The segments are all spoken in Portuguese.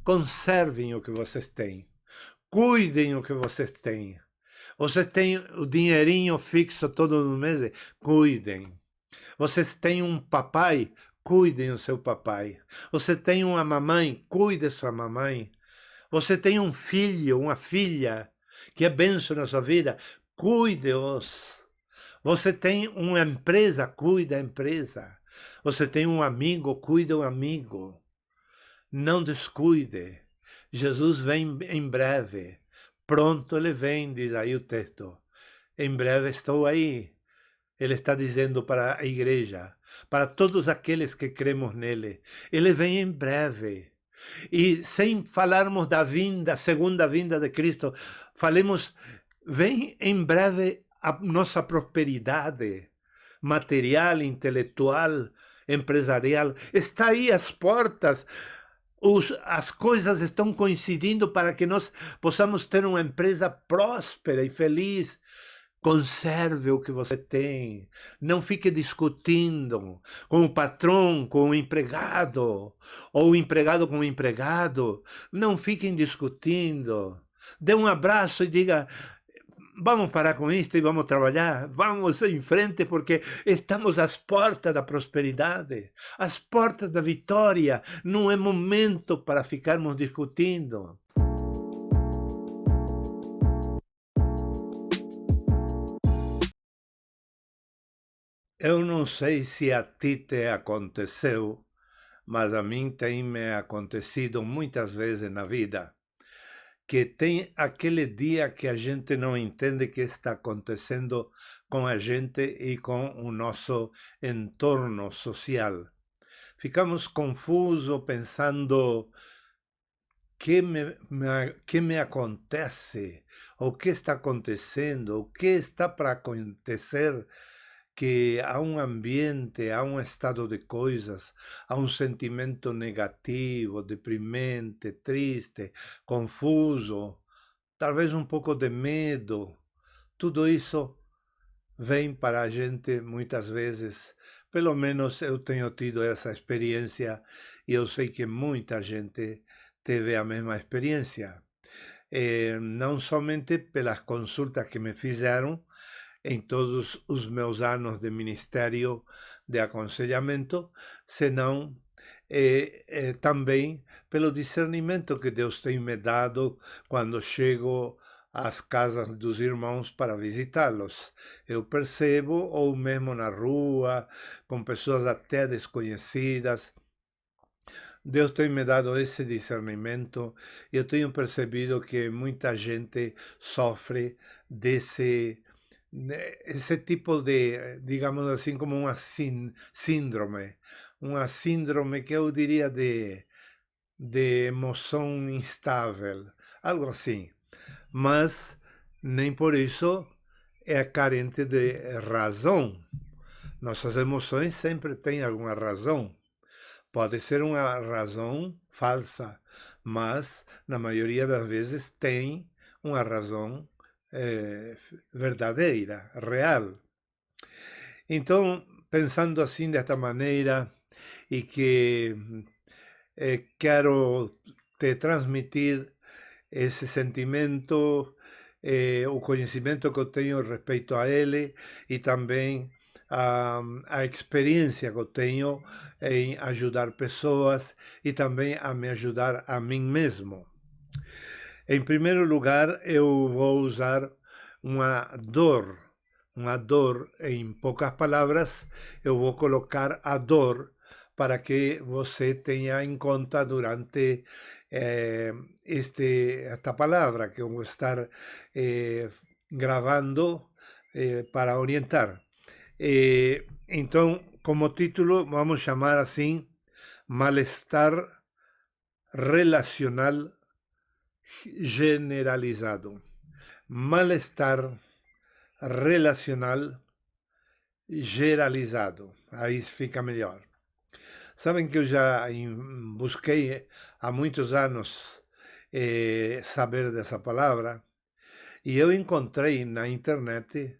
conservem o que vocês têm. Cuidem o que vocês têm. Vocês têm o dinheirinho fixo todo mês? Cuidem. Vocês têm um papai? Cuidem do seu papai. Você tem uma mamãe? Cuide da sua mamãe. Você tem um filho, uma filha, que é bênção na sua vida? Cuide-os. Você tem uma empresa? Cuide da empresa. Você tem um amigo? Cuide do amigo. Não descuide. Jesus vem em breve. Pronto ele vem, diz aí o texto. Em breve estou aí. Ele está dizendo para a igreja, para todos aqueles que cremos nele. Ele vem em breve. E sem falarmos da vinda, segunda vinda de Cristo, falemos, vem em breve a nossa prosperidade material, intelectual, empresarial. Está aí às portas. As coisas estão coincidindo para que nós possamos ter uma empresa próspera e feliz. Conserve o que você tem. Não fique discutindo com o patrão, com o empregado, ou o empregado com o empregado. Não fiquem discutindo. Dê um abraço e diga: vamos parar com isto e vamos trabalhar. Vamos em frente porque estamos às portas da prosperidade, às portas da vitória. Não é momento para ficarmos discutindo. Eu não sei se a ti te aconteceu, mas a mim tem me acontecido muitas vezes na vida, que tem aquele dia que a gente não entende o que está acontecendo com a gente e com o nosso entorno social. Ficamos confusos pensando que me acontece, o que está acontecendo, o que está para acontecer, que há um ambiente, há um estado de coisas, há um sentimento negativo, deprimente, triste, confuso, talvez um pouco de medo. Tudo isso vem para a gente muitas vezes, pelo menos eu tenho tido essa experiência e eu sei que muita gente teve a mesma experiência. Não somente pelas consultas que me fizeram, em todos os meus anos de ministério de aconselhamento, senão também pelo discernimento que Deus tem me dado quando chego às casas dos irmãos para visitá-los. Eu percebo, ou mesmo na rua, com pessoas até desconhecidas, Deus tem me dado esse discernimento e eu tenho percebido que muita gente sofre desse esse tipo de, digamos assim, como uma síndrome que eu diria de emoção instável, algo assim. Mas nem por isso é carente de razão. Nossas emoções sempre têm alguma razão. Pode ser uma razão falsa, mas na maioria das vezes tem uma razão verdadeira, real. Então, pensando assim desta maneira e que quero te transmitir esse sentimento, o conhecimento que eu tenho respeito a ele e também a experiência que eu tenho em ajudar pessoas e também a me ajudar a mim mesmo. Em primeiro lugar, eu vou usar uma dor. Uma dor, em poucas palavras, eu vou colocar a dor para que você tenha em conta durante esta palavra que eu vou estar gravando para orientar. Então, como título, vamos chamar assim, Malestar Relacional Generalizado. Malestar relacional generalizado. Aí fica melhor. Sabem que eu já busquei há muitos anos saber dessa palavra e eu encontrei na internet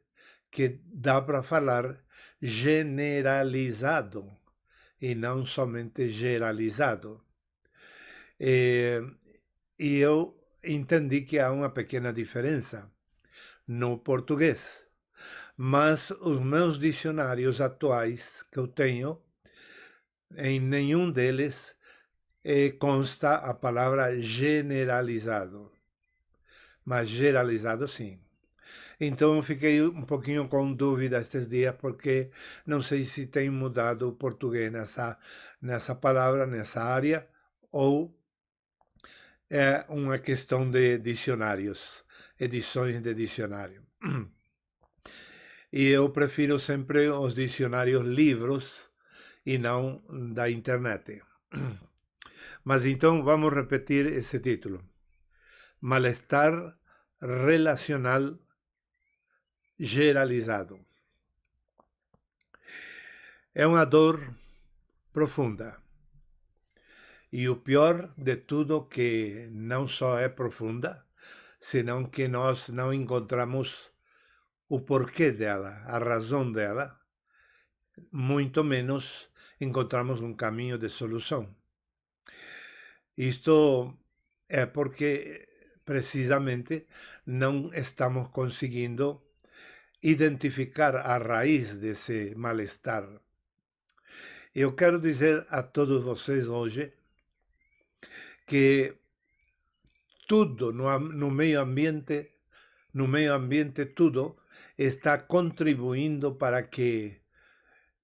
que dá para falar generalizado e não somente geralizado. Eh, e eu entendi que há uma pequena diferença no português. Mas os meus dicionários atuais que eu tenho, em nenhum deles consta a palavra generalizado. Mas generalizado sim. Então eu fiquei um pouquinho com dúvida estes dias, porque não sei se tem mudado o português nessa palavra, nessa área, ou é uma questão de dicionários, edições de dicionário. E eu prefiro sempre os dicionários livros e não da internet. Mas então vamos repetir esse título. Malestar relacional generalizado. É uma dor profunda. E o pior de tudo que não só é profunda, senão que nós não encontramos o porquê dela, a razão dela, muito menos encontramos um caminho de solução. Isto é porque precisamente não estamos conseguindo identificar a raiz desse mal-estar. Eu quero dizer a todos vocês hoje que tudo no meio ambiente tudo está contribuindo para que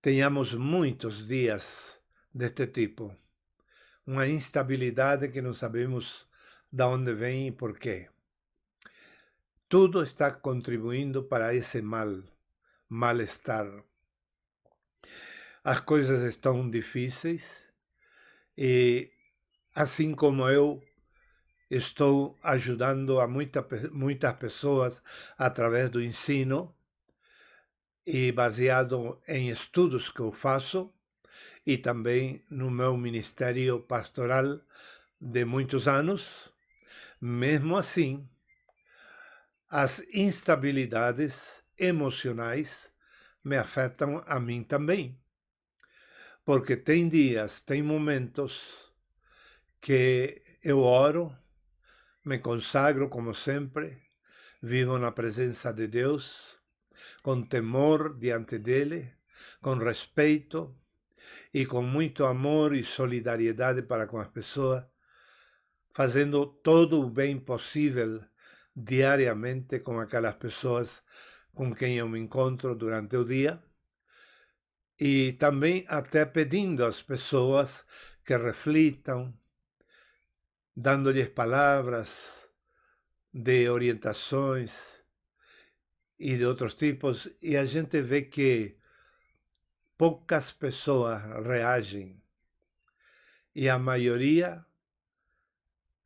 tenhamos muitos dias deste tipo. Uma instabilidade que não sabemos de onde vem e por quê. Tudo está contribuindo para esse mal-estar. As coisas estão difíceis e, assim como eu estou ajudando a muitas pessoas através do ensino e baseado em estudos que eu faço e também no meu ministério pastoral de muitos anos, mesmo assim, as instabilidades emocionais me afetam a mim também. Porque tem dias, tem momentos que eu oro, me consagro como sempre, vivo na presença de Deus, com temor diante dele, com respeito e com muito amor e solidariedade para com as pessoas, fazendo todo o bem possível diariamente com aquelas pessoas com quem eu me encontro durante o dia, e também até pedindo às pessoas que reflitam, dando-lhes palavras de orientações e de outros tipos, e a gente vê que poucas pessoas reagem e a maioria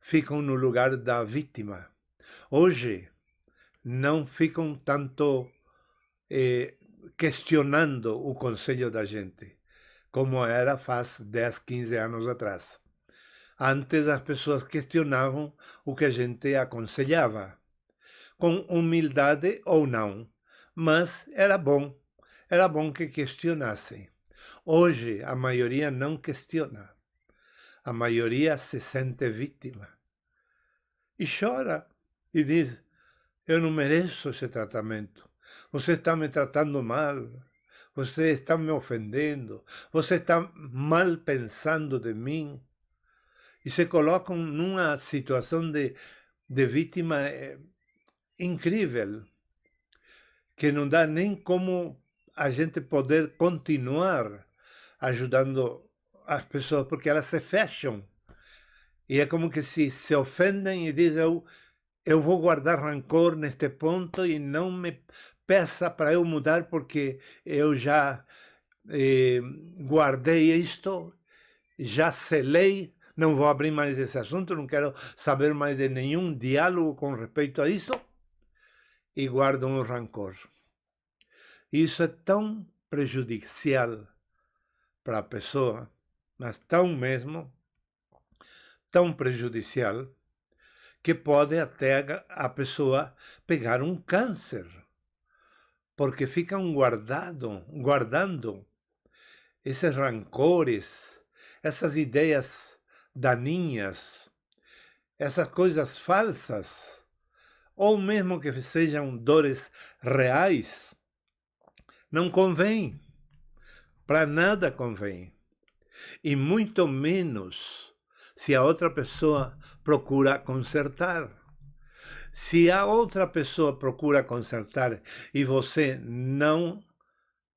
ficam no lugar da vítima. Hoje não ficam tanto questionando o conselho da gente, como era faz 10, 15 anos atrás. Antes as pessoas questionavam o que a gente aconselhava, com humildade ou não, mas era bom que questionassem. Hoje a maioria não questiona, a maioria se sente vítima e chora e diz: eu não mereço esse tratamento, você está me tratando mal, você está me ofendendo, você está mal pensando de mim. E se colocam numa situação de vítima incrível, que não dá nem como a gente poder continuar ajudando as pessoas, porque elas se fecham. E é como que se ofendem e dizem: eu vou guardar rancor neste ponto e não me peça para eu mudar, porque eu já guardei isto, já selei, não vou abrir mais esse assunto, não quero saber mais de nenhum diálogo com respeito a isso, e guardo um rancor. Isso é tão prejudicial para a pessoa, mas tão mesmo, tão prejudicial, que pode até a pessoa pegar um câncer, porque ficam guardando esses rancores, essas ideias daninhas, essas coisas falsas, ou mesmo que sejam dores reais, não convém, para nada convém. E muito menos se a outra pessoa procura consertar. Se a outra pessoa procura consertar e você não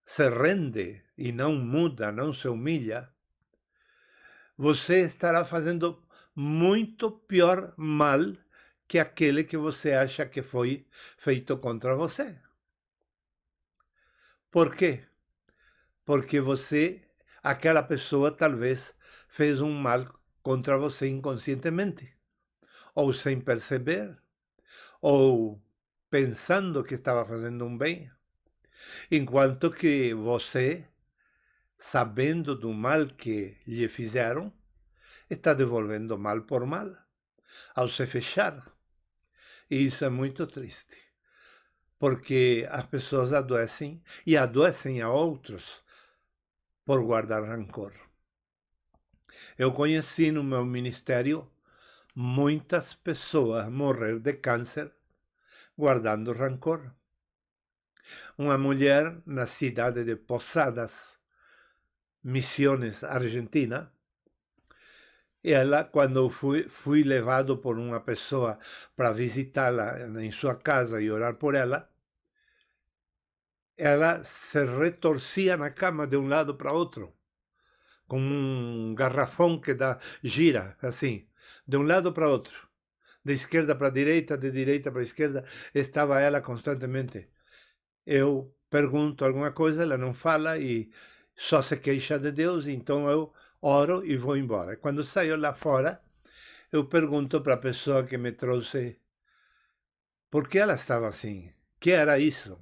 se rende e não muda, não se humilha, você estará fazendo muito pior mal que aquele que você acha que foi feito contra você. Por quê? Porque aquela pessoa talvez fez um mal contra você inconscientemente, ou sem perceber, ou pensando que estava fazendo um bem, enquanto que você, sabendo do mal que lhe fizeram, está devolvendo mal por mal, ao se fechar. E isso é muito triste, porque as pessoas adoecem e adoecem a outros por guardar rancor. Eu conheci no meu ministério muitas pessoas morrer de câncer guardando rancor. Uma mulher na cidade de Posadas, Misiones, Argentina, ela, quando fui levado por uma pessoa para visitá-la em sua casa e orar por ela se retorcia na cama de um lado para outro, com um garrafão que gira assim, de um lado para outro, de esquerda para direita, de direita para esquerda, estava ela constantemente. Eu pergunto alguma coisa, ela não fala e só se queixa de Deus, então eu oro e vou embora. Quando saio lá fora, eu pergunto para a pessoa que me trouxe por que ela estava assim, que era isso.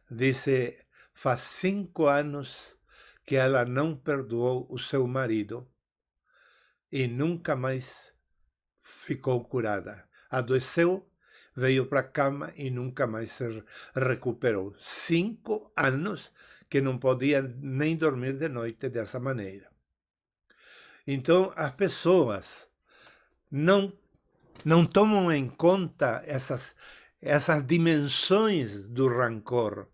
Disse, faz 5 anos que ela não perdoou o seu marido e nunca mais ficou curada. Adoeceu, veio para a cama e nunca mais se recuperou. 5 anos que não podia nem dormir de noite dessa maneira. Então, as pessoas não tomam em conta essas dimensões do rancor,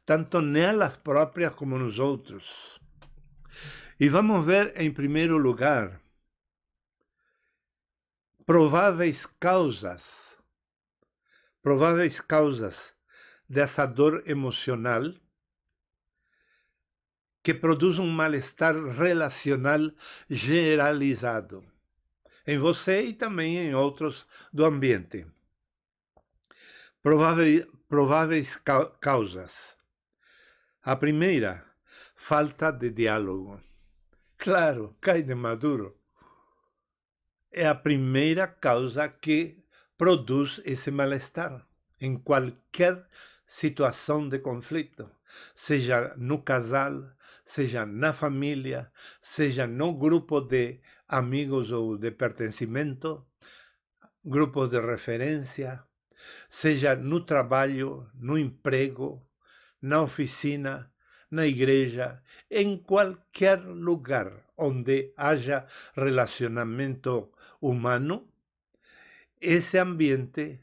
tanto nelas próprias como nos outros. E vamos ver, em primeiro lugar, prováveis causas dessa dor emocional que produz um mal-estar relacional generalizado em você e também em outros do ambiente. Prováveis causas. A primeira, falta de diálogo. Claro, cai de maduro. É a primeira causa que produz esse mal-estar em qualquer situação de conflito, seja no casal, seja na família, seja no grupo de amigos ou de pertencimento, grupos de referência, seja no trabalho, no emprego, na oficina, na igreja, em qualquer lugar onde haja relacionamento humano, esse ambiente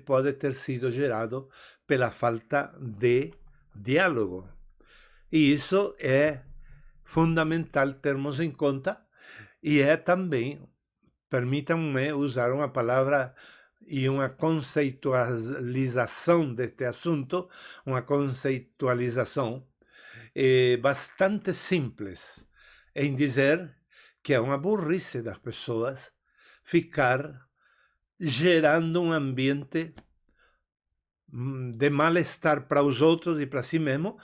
pode ter sido gerado pela falta de diálogo. E isso é fundamental termos em conta e é também, permitam-me usar uma palavra e uma conceitualização deste assunto, uma conceitualização bastante simples em dizer que é uma burrice das pessoas ficar gerando um ambiente de mal-estar para os outros e para si mesmo,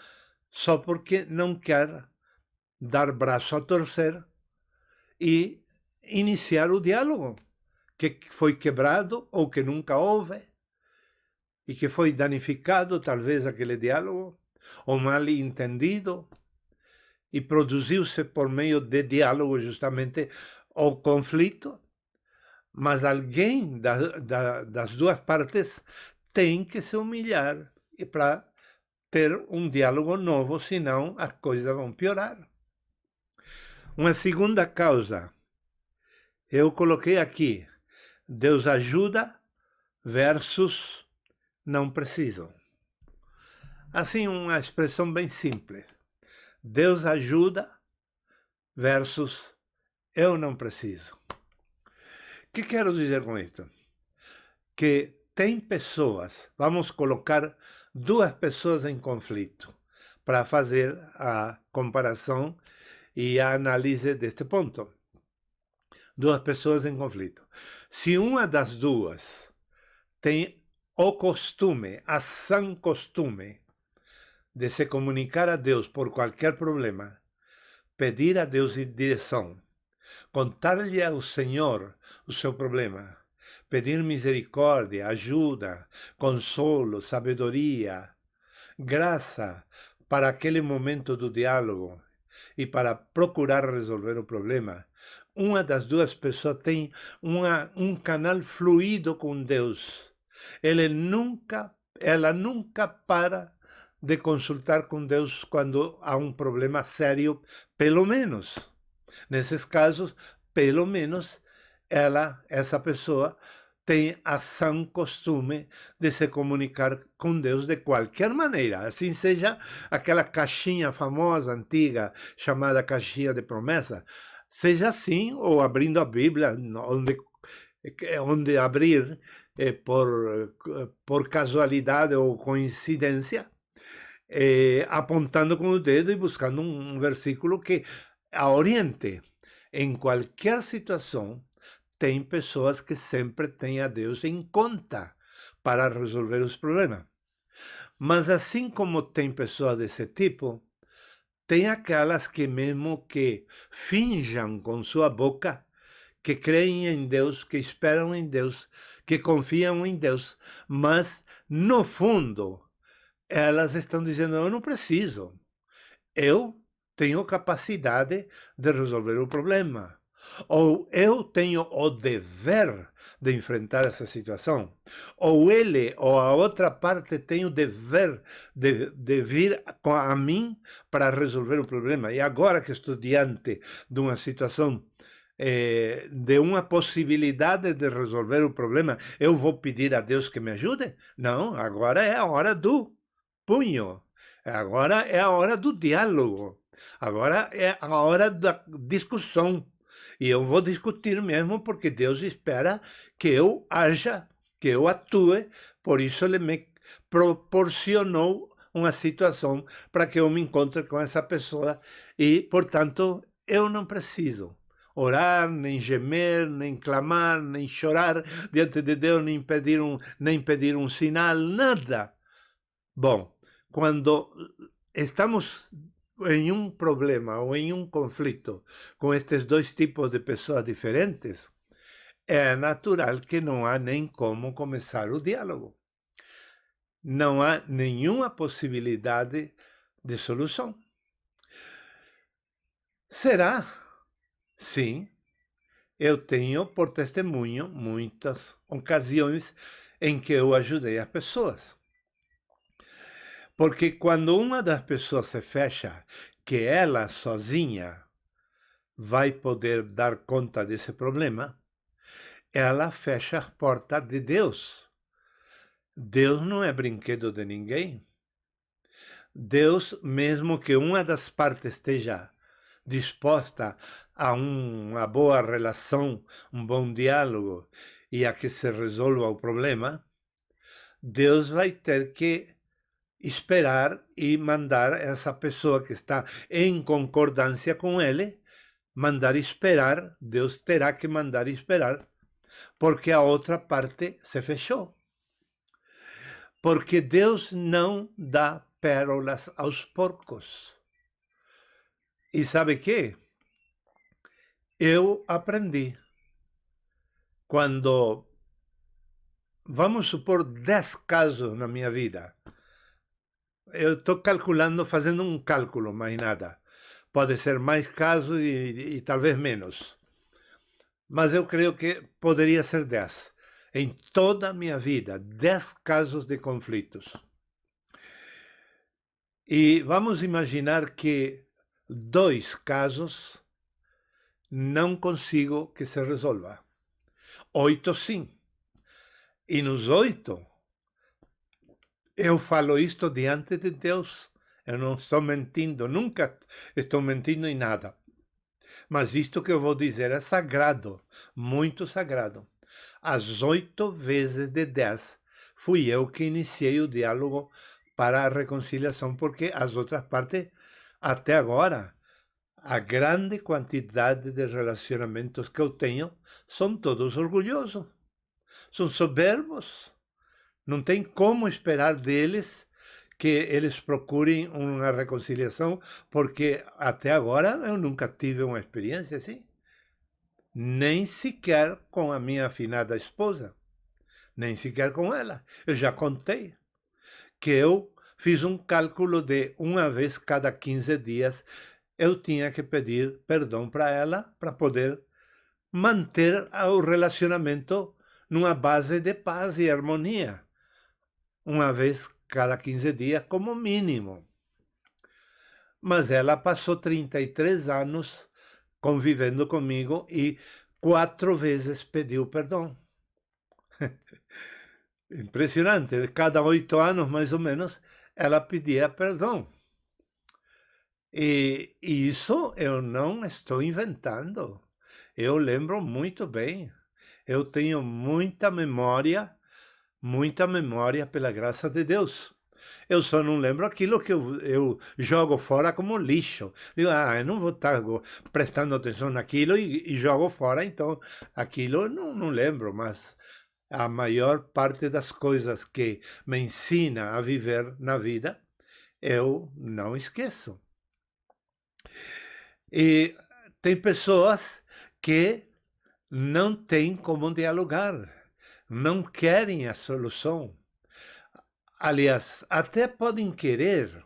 só porque não quer dar braço a torcer e iniciar o diálogo, que foi quebrado ou que nunca houve, e que foi danificado talvez aquele diálogo, ou mal entendido, e produziu-se por meio de diálogo justamente o conflito, mas alguém das duas partes tem que se humilhar para ter um diálogo novo, senão as coisas vão piorar. Uma segunda causa Eu coloquei aqui, Deus ajuda versus não preciso. Assim, uma expressão bem simples. Deus ajuda versus eu não preciso. O que quero dizer com isso? Que tem pessoas, vamos colocar duas pessoas em conflito para fazer a comparação e a análise deste ponto. Duas pessoas em conflito. Se uma das duas tem o costume, a sã costume, de se comunicar a Deus por qualquer problema, pedir a Deus direção, contar-lhe ao Senhor o seu problema, pedir misericórdia, ajuda, consolo, sabedoria, graça para aquele momento do diálogo e para procurar resolver o problema. Uma das duas pessoas tem um canal fluido com Deus. Ela nunca para de consultar com Deus quando há um problema sério, pelo menos. Nesses casos, pelo menos, essa pessoa, tem a sã costume de se comunicar com Deus de qualquer maneira. Assim seja aquela caixinha famosa, antiga, chamada caixinha de promessa, seja assim, ou abrindo a Bíblia, onde abrir por casualidade ou coincidência, apontando com o dedo e buscando um versículo que a oriente. Em qualquer situação, tem pessoas que sempre têm a Deus em conta para resolver os problemas. Mas assim como tem pessoas desse tipo, tem aquelas que mesmo que finjam com sua boca que creem em Deus, que esperam em Deus, que confiam em Deus, mas no fundo elas estão dizendo, eu não preciso. Eu tenho capacidade de resolver o problema. Ou eu tenho o dever de enfrentar essa situação. Ou ele ou a outra parte tem o dever de vir a mim para resolver o problema. E agora que estou diante de uma situação de uma possibilidade de resolver o problema, eu vou pedir a Deus que me ajude? Não, agora é a hora do punho. Agora é a hora do diálogo. Agora é a hora da discussão. E eu vou discutir mesmo porque Deus espera que eu haja, que eu atue. Por isso ele me proporcionou uma situação para que eu me encontre com essa pessoa. E, portanto, eu não preciso orar, nem gemer, nem clamar, nem chorar diante de Deus, nem pedir um sinal, nada. Bom, quando estamos em um problema ou em um conflito com estes dois tipos de pessoas diferentes, é natural que não há nem como começar o diálogo. Não há nenhuma possibilidade de solução. Será? Sim, eu tenho por testemunho muitas ocasiões em que eu ajudei as pessoas. Porque quando uma das pessoas se fecha, que ela sozinha vai poder dar conta desse problema, ela fecha a porta de Deus. Deus não é brinquedo de ninguém. Deus, mesmo que uma das partes esteja disposta a uma boa relação, um bom diálogo e a que se resolva o problema, Deus vai ter que esperar e mandar essa pessoa que está em concordância com ele, mandar esperar, Deus terá que mandar esperar, porque a outra parte se fechou. Porque Deus não dá pérolas aos porcos. E sabe que? Eu aprendi. Quando, vamos supor, 10 casos na minha vida, eu estou calculando, fazendo um cálculo, mais nada. Pode ser mais casos e talvez menos. Mas eu creio que poderia ser 10. Em toda a minha vida, 10 casos de conflitos. E vamos imaginar que 2 casos não consigo que se resolva. 8 sim. E nos 8, eu falo isto diante de Deus. Eu não estou mentindo, nunca estou mentindo em nada. Mas isto que eu vou dizer é sagrado, muito sagrado. As 8 vezes de 10, fui eu que iniciei o diálogo para a reconciliação, porque as outras partes, até agora, a grande quantidade de relacionamentos que eu tenho são todos orgulhosos, são soberbos. Não tem como esperar deles que eles procurem uma reconciliação, porque até agora eu nunca tive uma experiência assim. Nem sequer com a minha afinada esposa, nem sequer com ela. Eu já contei que eu fiz um cálculo de uma vez cada 15 dias eu tinha que pedir perdão para ela para poder manter o relacionamento numa base de paz e harmonia. Uma vez cada 15 dias como mínimo. Mas ela passou 33 anos convivendo comigo e 4 vezes pediu perdão. Impressionante, cada 8 anos mais ou menos, ela pedia perdão. E isso eu não estou inventando. Eu lembro muito bem. Eu tenho muita memória pela graça de Deus. Eu só não lembro aquilo que eu jogo fora como lixo. Digo, eu não vou estar prestando atenção naquilo e jogo fora, então aquilo eu não lembro, mas a maior parte das coisas que me ensina a viver na vida, eu não esqueço. E tem pessoas que não têm como dialogar, não querem a solução. Aliás, até podem querer,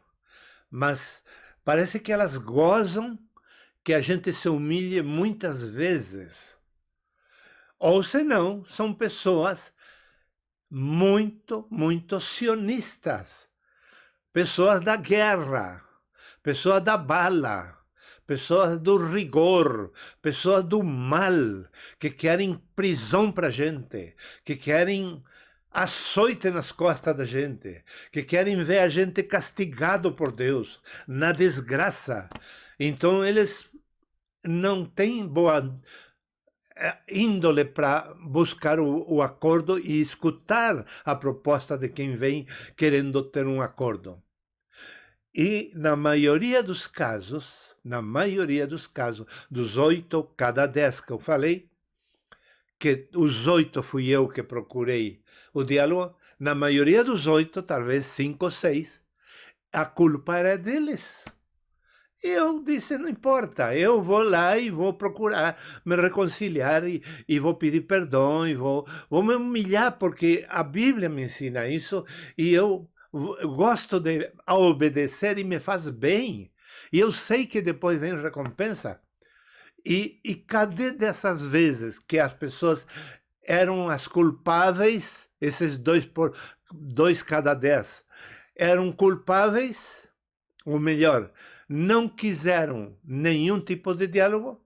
mas parece que elas gozam que a gente se humilhe muitas vezes. Ou senão, são pessoas muito sionistas, pessoas da guerra, pessoas da bala, pessoas do rigor, pessoas do mal, que querem prisão para a gente, que querem açoite nas costas da gente, que querem ver a gente castigado por Deus, na desgraça. Então eles não têm boa índole para buscar o acordo e escutar a proposta de quem vem querendo ter um acordo. E na maioria dos casos, dos 8 cada 10 que eu falei, que os 8 fui eu que procurei o diálogo, na maioria dos 8, talvez 5 ou 6, a culpa era deles. Eu disse, não importa, eu vou lá e vou procurar me reconciliar e vou pedir perdão e vou me humilhar, porque a Bíblia me ensina isso e eu gosto de obedecer e me faz bem. E eu sei que depois vem recompensa. E cadê dessas vezes que as pessoas eram as culpáveis, esses 2 cada 10, eram culpáveis, ou melhor, não quiseram nenhum tipo de diálogo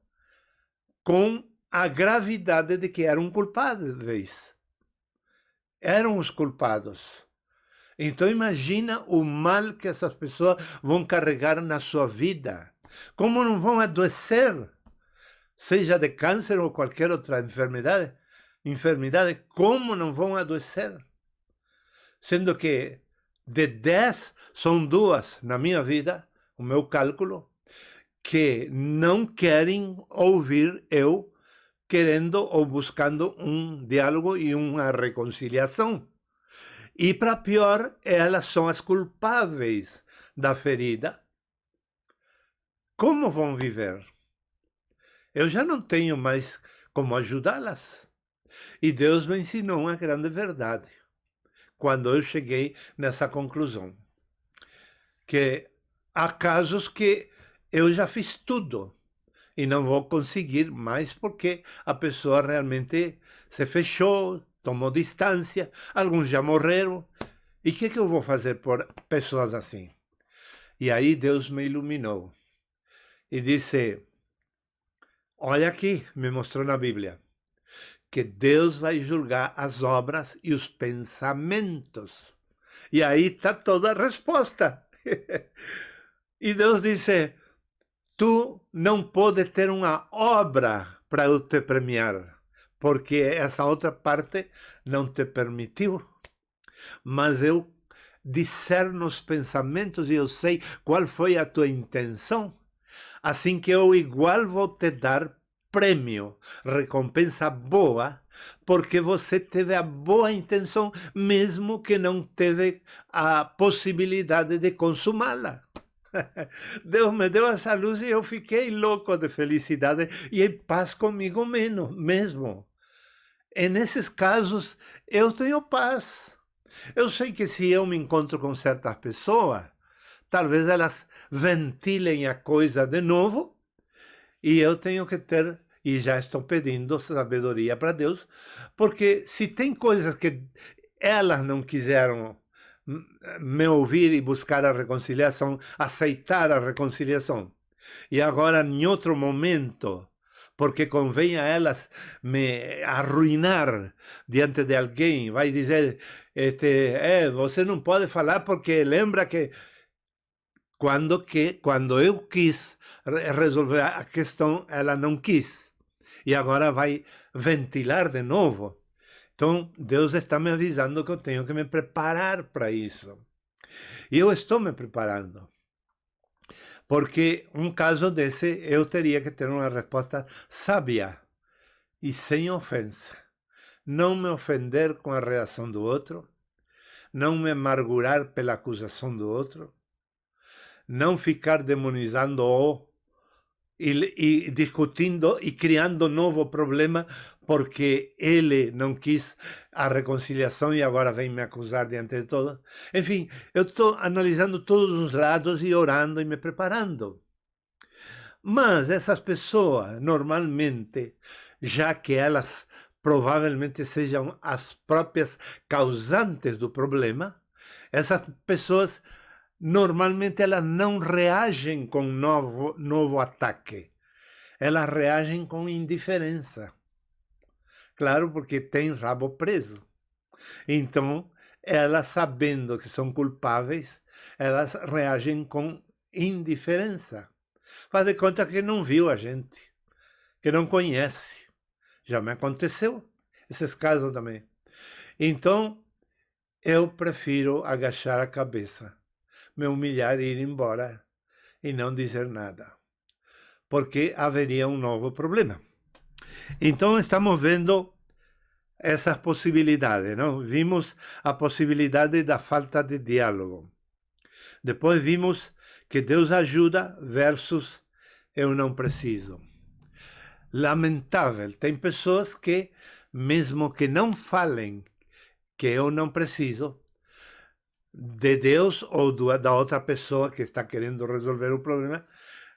com a gravidade de que eram culpados. Eram os culpados. Então imagina o mal que essas pessoas vão carregar na sua vida. Como não vão adoecer, seja de câncer ou qualquer outra enfermidade, como não vão adoecer? Sendo que de 10 são 2 na minha vida, o meu cálculo, que não querem ouvir eu querendo ou buscando um diálogo e uma reconciliação. E para pior, elas são as culpáveis da ferida. Como vão viver? Eu já não tenho mais como ajudá-las. E Deus me ensinou uma grande verdade quando eu cheguei nessa conclusão. Que há casos que eu já fiz tudo e não vou conseguir mais porque a pessoa realmente se fechou, tomou distância, alguns já morreram. E o que eu vou fazer por pessoas assim? E aí Deus me iluminou e disse, olha aqui, me mostrou na Bíblia, que Deus vai julgar as obras e os pensamentos. E aí está toda a resposta. E Deus disse, tu não pode ter uma obra para eu te premiar, porque essa outra parte não te permitiu. Mas eu discerno os pensamentos e eu sei qual foi a tua intenção. Assim que eu igual vou te dar prêmio, recompensa boa, porque você teve a boa intenção, mesmo que não teve a possibilidade de consumá-la. Deus me deu essa luz e eu fiquei louco de felicidade e em paz comigo mesmo. E nesses casos, eu tenho paz. Eu sei que se eu me encontro com certas pessoas, talvez elas ventilem a coisa de novo e eu tenho que ter, e já estou pedindo sabedoria para Deus, porque se tem coisas que elas não quiseram me ouvir e buscar a reconciliação, aceitar a reconciliação, e agora em outro momento, porque convém a elas me arruinar diante de alguém, vai dizer, você não pode falar porque lembra que quando eu quis resolver a questão, ela não quis. E agora vai ventilar de novo. Então, Deus está me avisando que eu tenho que me preparar para isso. E eu estou me preparando. Porque um caso desse, eu teria que ter uma resposta sábia e sem ofensa. Não me ofender com a reação do outro, não me amargurar pela acusação do outro, não ficar demonizando-o e discutindo e criando novo problema porque ele não quis a reconciliação e agora vem me acusar diante de todos. Enfim, eu estou analisando todos os lados e orando e me preparando. Mas essas pessoas, normalmente, já que elas provavelmente sejam as próprias causantes do problema, essas pessoas normalmente elas não reagem com novo ataque. Elas reagem com indiferença. Claro, porque tem rabo preso. Então, elas sabendo que são culpáveis, elas reagem com indiferença. Faz de conta que não viu a gente, que não conhece. Já me aconteceu esses casos também. Então, eu prefiro agachar a cabeça, me humilhar e ir embora e não dizer nada, porque haveria um novo problema. Então, estamos vendo essas possibilidades, não? Vimos a possibilidade da falta de diálogo. Depois vimos que Deus ajuda versus eu não preciso. Lamentável, tem pessoas que, mesmo que não falem que eu não preciso de Deus ou da outra pessoa que está querendo resolver o problema,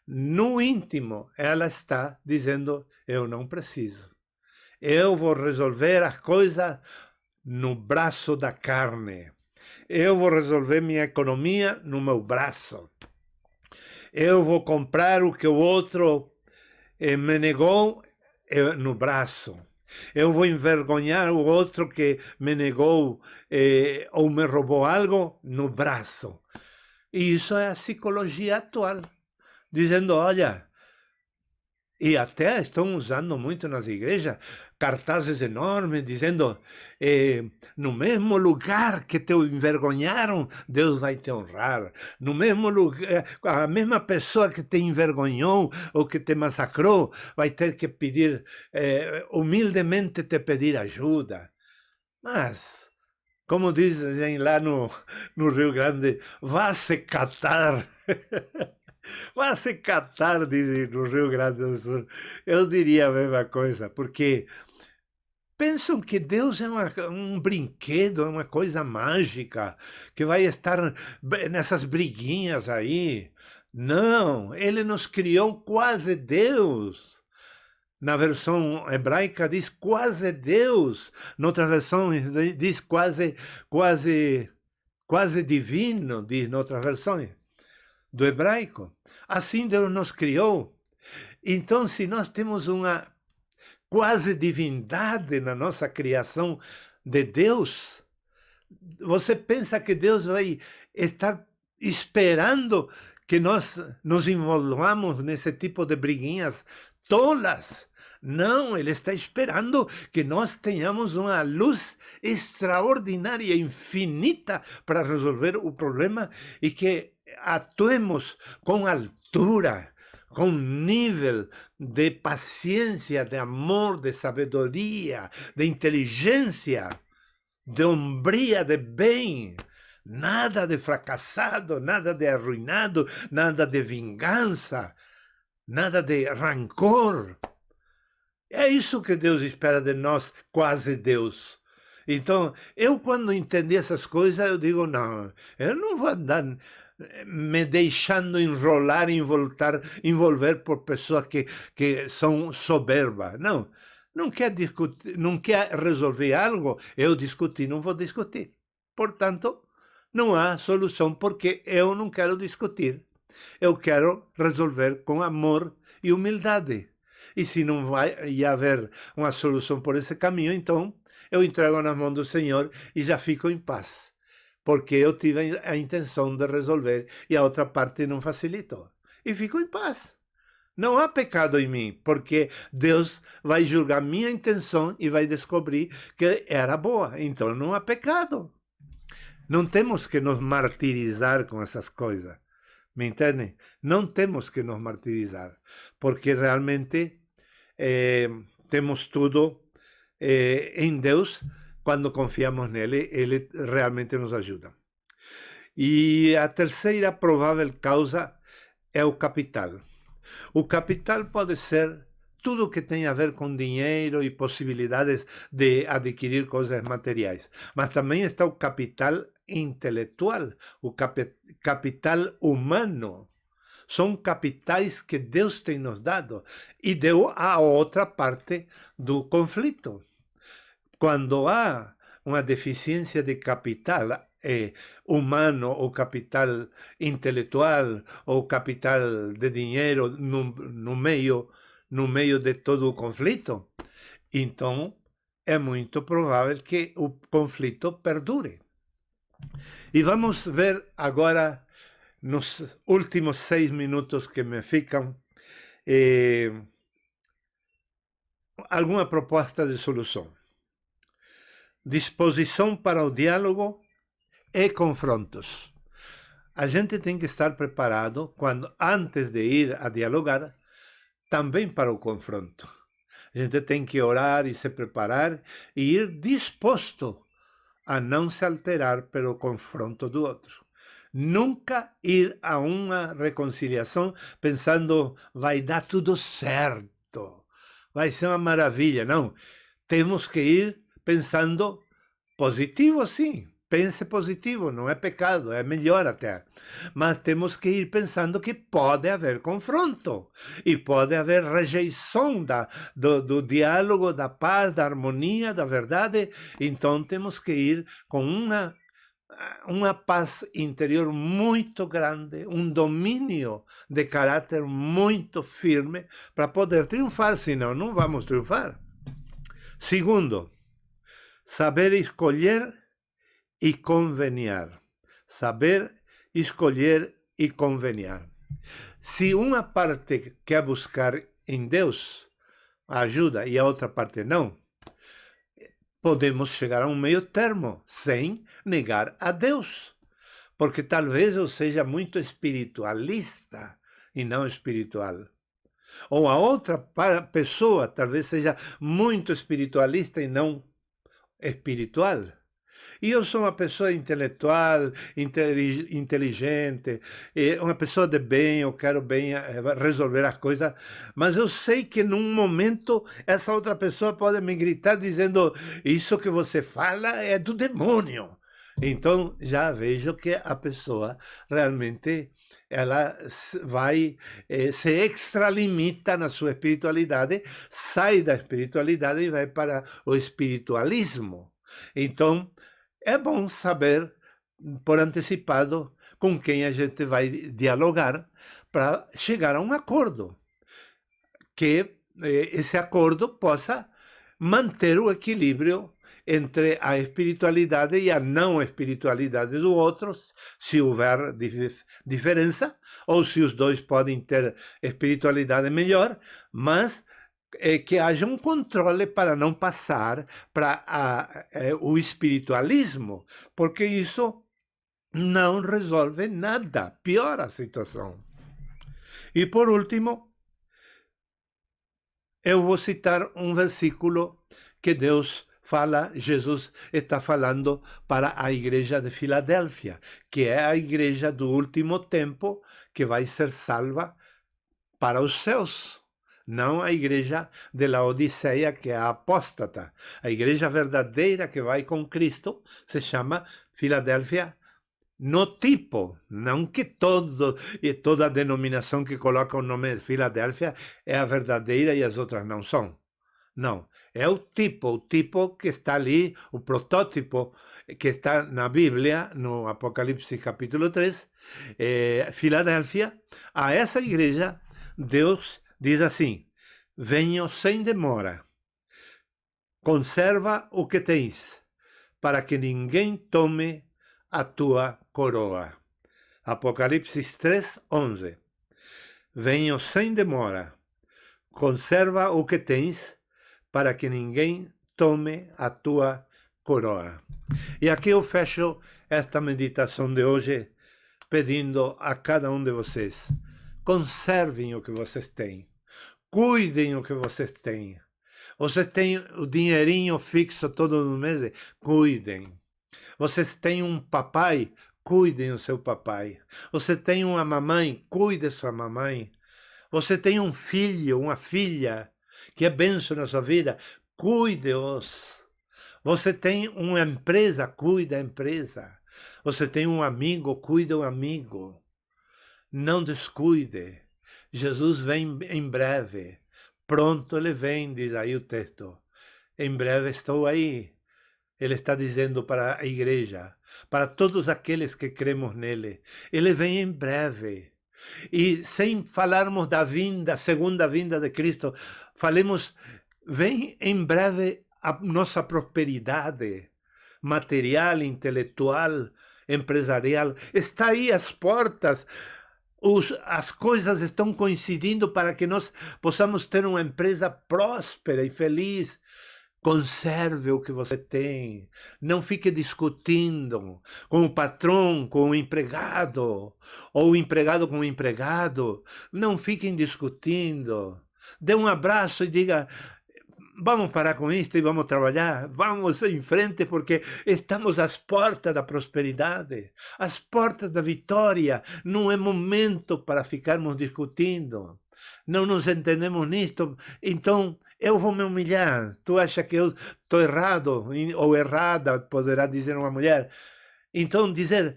no íntimo ela está dizendo, eu não preciso. Eu vou resolver as coisas no braço da carne. Eu vou resolver minha economia no meu braço. Eu vou comprar o que o outro me negou no braço. Eu vou envergonhar o outro que me negou ou me roubou algo no braço. E isso é a psicologia atual. Dizendo, olha, e até estão usando muito nas igrejas cartazes enormes dizendo no mesmo lugar que te envergonharam, Deus vai te honrar. No mesmo lugar, a mesma pessoa que te envergonhou ou que te massacrou vai ter que pedir, humildemente te pedir ajuda. Mas, como dizem lá no Rio Grande, vá se catar. Vá se catar, dizem no Rio Grande do Sul. Eu diria a mesma coisa, porque pensam que Deus é um brinquedo, é uma coisa mágica, que vai estar nessas briguinhas aí. Não, ele nos criou quase Deus. Na versão hebraica diz quase Deus. Noutra versão diz quase divino, diz noutra versão do hebraico. Assim Deus nos criou. Então, se nós temos uma quase divindade na nossa criação de Deus, você pensa que Deus vai estar esperando que nós nos envolvamos nesse tipo de briguinhas tolas? Não, Ele está esperando que nós tenhamos uma luz extraordinária, infinita, para resolver o problema e que atuemos com altura, com nível de paciência, de amor, de sabedoria, de inteligência, de hombría, de bem. Nada de fracassado, nada de arruinado, nada de vingança, nada de rancor. É isso que Deus espera de nós, quase Deus. Então, eu quando entendi essas coisas, eu digo, não, eu não vou andar me deixando enrolar, envolver por pessoas que são soberbas. Não, não quer discutir, não quer resolver algo, eu discutir, não vou discutir. Portanto, não há solução, porque eu não quero discutir. Eu quero resolver com amor e humildade. E se não vai haver uma solução por esse caminho, então eu entrego nas mãos do Senhor e já fico em paz. Porque eu tive a intenção de resolver e a outra parte não facilitou. E fico em paz. Não há pecado em mim, porque Deus vai julgar minha intenção e vai descobrir que era boa. Então não há pecado. Não temos que nos martirizar com essas coisas. Me entendem? Não temos que nos martirizar, porque realmente temos tudo em Deus. Quando confiamos nele, ele realmente nos ajuda. E a terceira provável causa é o capital. O capital pode ser tudo que tem a ver com dinheiro e possibilidades de adquirir coisas materiais. Mas também está o capital intelectual, o capital humano. São capitais que Deus tem nos dado e deu a outra parte do conflito. Quando há uma deficiência de capital humano, ou capital intelectual, ou capital de dinheiro no meio de todo o conflito, então é muito provável que o conflito perdure. E vamos ver agora, nos últimos 6 minutos que me ficam, alguma proposta de solução. Disposição para o diálogo e confrontos. A gente tem que estar preparado, antes de ir a dialogar, também para o confronto. A gente tem que orar e se preparar e ir disposto a não se alterar pelo confronto do outro. Nunca ir a uma reconciliação pensando vai dar tudo certo, vai ser uma maravilha. Não, temos que ir pensando positivo, sim. Pense positivo, não é pecado, é melhor até. Mas temos que ir pensando que pode haver confronto e pode haver rejeição do diálogo, da paz, da harmonia, da verdade. Então temos que ir com uma paz interior muito grande, um domínio de caráter muito firme para poder triunfar, senão não vamos triunfar. Segundo, saber escolher e conveniar. Saber escolher e conveniar. Se uma parte quer buscar em Deus ajuda e a outra parte não, podemos chegar a um meio termo, sem negar a Deus. Porque talvez eu seja muito espiritualista e não espiritual. Ou a outra pessoa talvez seja muito espiritualista e não espiritual. E eu sou uma pessoa intelectual, inteligente, uma pessoa de bem, eu quero bem resolver as coisas, mas eu sei que num momento essa outra pessoa pode me gritar dizendo isso que você fala é do demônio. Então já vejo que a pessoa realmente ela vai se extralimita na sua espiritualidade, sai da espiritualidade e vai para o espiritualismo. Então é bom saber por antecipado com quem a gente vai dialogar para chegar a um acordo. que esse acordo possa manter o equilíbrio entre a espiritualidade e a não espiritualidade do outro, se houver diferença, ou se os dois podem ter espiritualidade melhor, mas que haja um controle para não passar para o espiritualismo, porque isso não resolve nada, piora a situação. E por último, eu vou citar um versículo que Jesus está falando para a igreja de Filadélfia, que é a igreja do último tempo que vai ser salva para os céus. Não a igreja de Laodiceia, que é a apóstata. A igreja verdadeira que vai com Cristo se chama Filadélfia no tipo, não que toda denominação que coloca o nome de Filadélfia é a verdadeira e as outras não são. Não, é o tipo que está ali, o protótipo que está na Bíblia, no Apocalipse capítulo 3, Filadélfia. A essa igreja, Deus diz assim: venho sem demora, conserva o que tens, para que ninguém tome a tua coroa. Apocalipse 3:11. Venho sem demora, conserva o que tens, para que ninguém tome a tua coroa. E aqui eu fecho esta meditação de hoje, pedindo a cada um de vocês: conservem o que vocês têm, cuidem o que vocês têm. Vocês têm o dinheirinho fixo todo mês, cuidem. Vocês têm um papai, cuidem do seu papai. Você tem uma mamãe, cuide da sua mamãe. Você tem um filho, uma filha, que é bênção na sua vida, cuide-os. Você tem uma empresa, cuide da empresa. Você tem um amigo, cuide do amigo. Não descuide. Jesus vem em breve. Pronto ele vem, diz aí o texto. Em breve estou aí. Ele está dizendo para a igreja, para todos aqueles que cremos nele. Ele vem em breve. E sem falarmos da vinda, segunda vinda de Cristo, falemos, vem em breve a nossa prosperidade material, intelectual, empresarial. Está aí às portas. As coisas estão coincidindo para que nós possamos ter uma empresa próspera e feliz. Conserve o que você tem. Não fique discutindo com o patrão, com o empregado, ou o empregado com o empregado. Não fiquem discutindo. Dê um abraço e diga: vamos parar com isto e vamos trabalhar. Vamos em frente, porque estamos às portas da prosperidade, às portas da vitória. Não é momento para ficarmos discutindo. Não nos entendemos nisto. Então, eu vou me humilhar. Tu acha que eu estou errado ou errada, poderá dizer uma mulher. Então, dizer,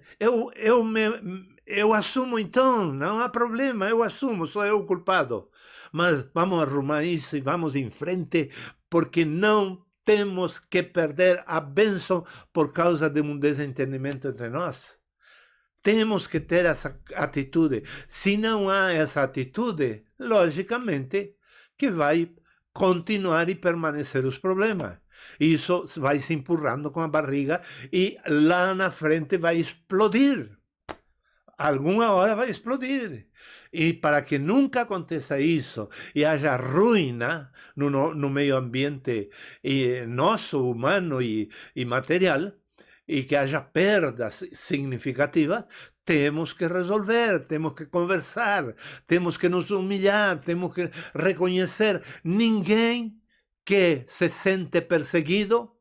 eu assumo então, não há problema, eu assumo, sou eu o culpado. Mas vamos arrumar isso e vamos em frente, porque não temos que perder a bênção por causa de um desentendimento entre nós. Temos que ter essa atitude. Se não há essa atitude, logicamente que vai continuar e permanecer os problemas. Isso vai se empurrando com a barriga e lá na frente vai explodir. Alguma hora vai explodir. E para que nunca aconteça isso e haja ruína no meio ambiente nosso, humano e material, e que haja perdas significativas, temos que resolver, temos que conversar, temos que nos humilhar, temos que reconhecer. Ninguém que se sente perseguido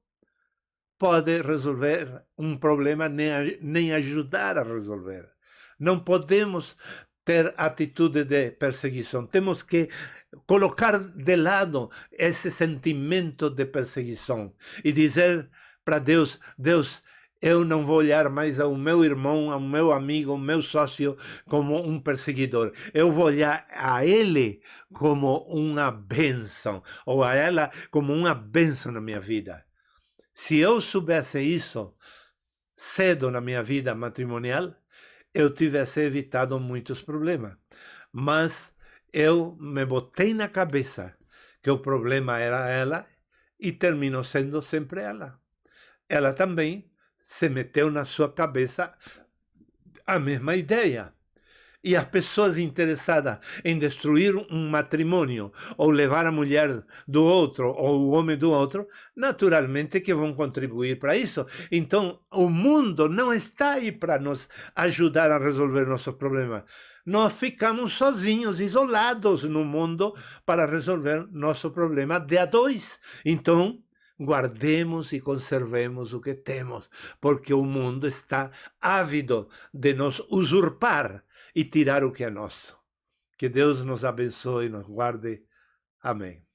pode resolver um problema nem ajudar a resolver. Não podemos ter atitude de perseguição. Temos que colocar de lado esse sentimento de perseguição e dizer para Deus: Deus, eu não vou olhar mais ao meu irmão, ao meu amigo, ao meu sócio como um perseguidor. Eu vou olhar a ele como uma bênção, ou a ela como uma bênção na minha vida. Se eu soubesse isso cedo na minha vida matrimonial, eu tivesse evitado muitos problemas. Mas eu me botei na cabeça que o problema era ela e terminou sendo sempre ela. Ela também se meteu na sua cabeça a mesma ideia. E as pessoas interessadas em destruir um matrimônio ou levar a mulher do outro ou o homem do outro, naturalmente que vão contribuir para isso. Então, o mundo não está aí para nos ajudar a resolver nossos problemas. Nós ficamos sozinhos, isolados no mundo para resolver nosso problema de a dois. Então, guardemos e conservemos o que temos, porque o mundo está ávido de nos usurpar e tirar o que é nosso. Que Deus nos abençoe e nos guarde. Amém.